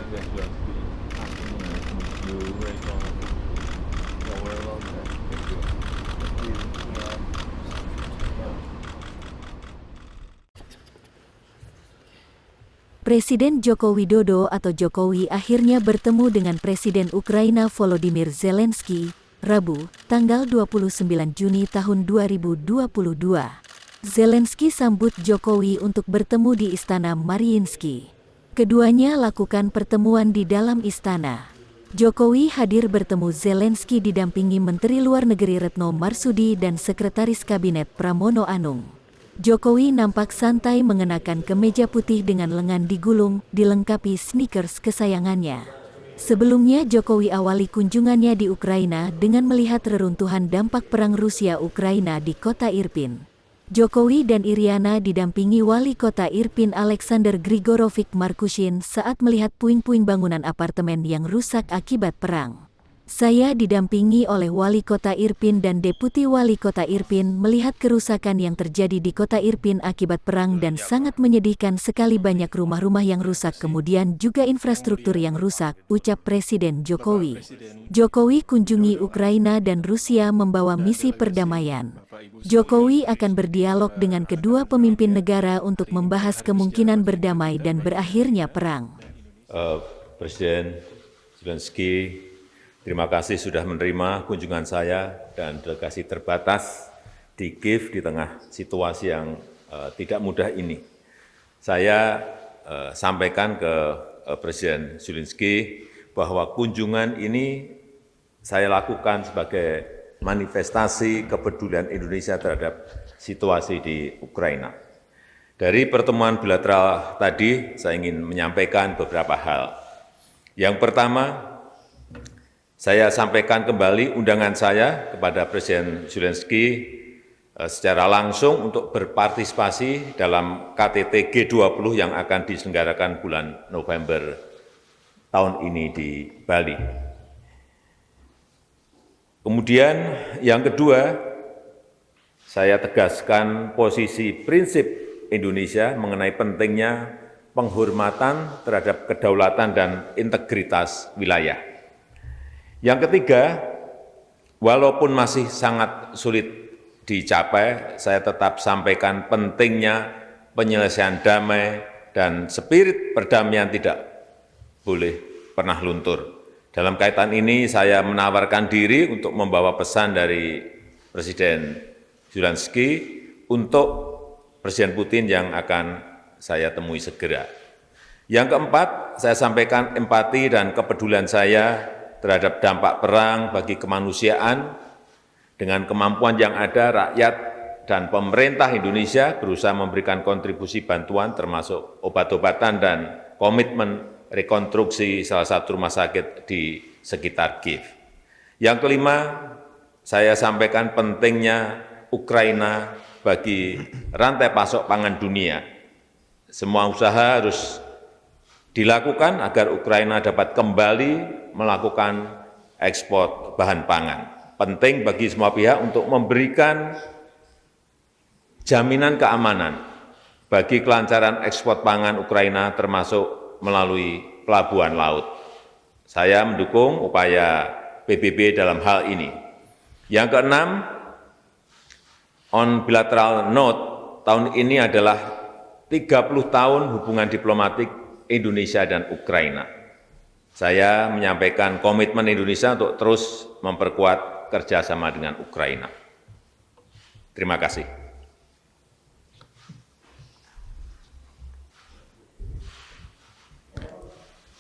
Presiden Zelensky asking me to meet you very soon. You're very welcome. Thank you. Thank you. Presiden Joko Widodo atau Jokowi akhirnya bertemu dengan Presiden Ukraina Volodymyr Zelensky, Rabu, tanggal 29 Juni tahun 2022. Zelensky sambut Jokowi untuk bertemu di Istana Mariinsky. Keduanya lakukan pertemuan di dalam istana. Jokowi hadir bertemu Zelensky didampingi Menteri Luar Negeri Retno Marsudi dan Sekretaris Kabinet Pramono Anung. Jokowi nampak santai mengenakan kemeja putih dengan lengan digulung, dilengkapi sneakers kesayangannya. Sebelumnya Jokowi awali kunjungannya di Ukraina dengan melihat reruntuhan dampak perang Rusia-Ukraina di kota Irpin. Jokowi dan Iriana didampingi Wali Kota Irpin Alexander Grigorovich Markushin saat melihat puing-puing bangunan apartemen yang rusak akibat perang. Saya didampingi oleh Wali Kota Irpin dan Deputi Wali Kota Irpin melihat kerusakan yang terjadi di Kota Irpin akibat perang dan sangat menyedihkan sekali banyak rumah-rumah yang rusak kemudian juga infrastruktur yang rusak, ucap Presiden Jokowi. Jokowi kunjungi Ukraina dan Rusia membawa misi perdamaian. Jokowi akan berdialog dengan kedua pemimpin negara untuk membahas kemungkinan berdamai dan berakhirnya perang. Presiden Zelensky, terima kasih sudah menerima kunjungan saya dan delegasi terbatas di Kiev di tengah situasi yang tidak mudah ini. Saya sampaikan ke Presiden Zelensky bahwa kunjungan ini saya lakukan sebagai manifestasi kepedulian Indonesia terhadap situasi di Ukraina. Dari pertemuan bilateral tadi, saya ingin menyampaikan beberapa hal. Yang pertama, saya sampaikan kembali undangan saya kepada Presiden Zelensky secara langsung untuk berpartisipasi dalam KTT G20 yang akan diselenggarakan bulan November tahun ini di Bali. Kemudian yang kedua, saya tegaskan posisi prinsip Indonesia mengenai pentingnya penghormatan terhadap kedaulatan dan integritas wilayah. Yang ketiga, walaupun masih sangat sulit dicapai, saya tetap sampaikan pentingnya penyelesaian damai dan spirit perdamaian tidak boleh pernah luntur. Dalam kaitan ini, saya menawarkan diri untuk membawa pesan dari Presiden Zelensky untuk Presiden Putin yang akan saya temui segera. Yang keempat, saya sampaikan empati dan kepedulian saya terhadap dampak perang bagi kemanusiaan. Dengan kemampuan yang ada, rakyat dan pemerintah Indonesia berusaha memberikan kontribusi bantuan termasuk obat-obatan dan komitmen rekonstruksi salah satu rumah sakit di sekitar Kiev. Yang kelima, saya sampaikan pentingnya Ukraina bagi rantai pasok pangan dunia. Semua usaha harus dilakukan agar Ukraina dapat kembali melakukan ekspor bahan pangan. Penting bagi semua pihak untuk memberikan jaminan keamanan bagi kelancaran ekspor pangan Ukraina termasuk melalui pelabuhan laut. Saya mendukung upaya PBB dalam hal ini. Yang keenam, on bilateral note, tahun ini adalah 30 tahun hubungan diplomatik Indonesia dan Ukraina. Saya menyampaikan komitmen Indonesia untuk terus memperkuat kerjasama dengan Ukraina. Terima kasih.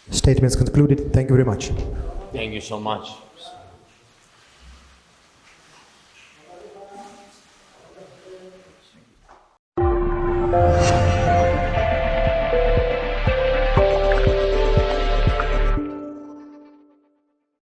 Statements concluded. Thank you very much. Thank you so much.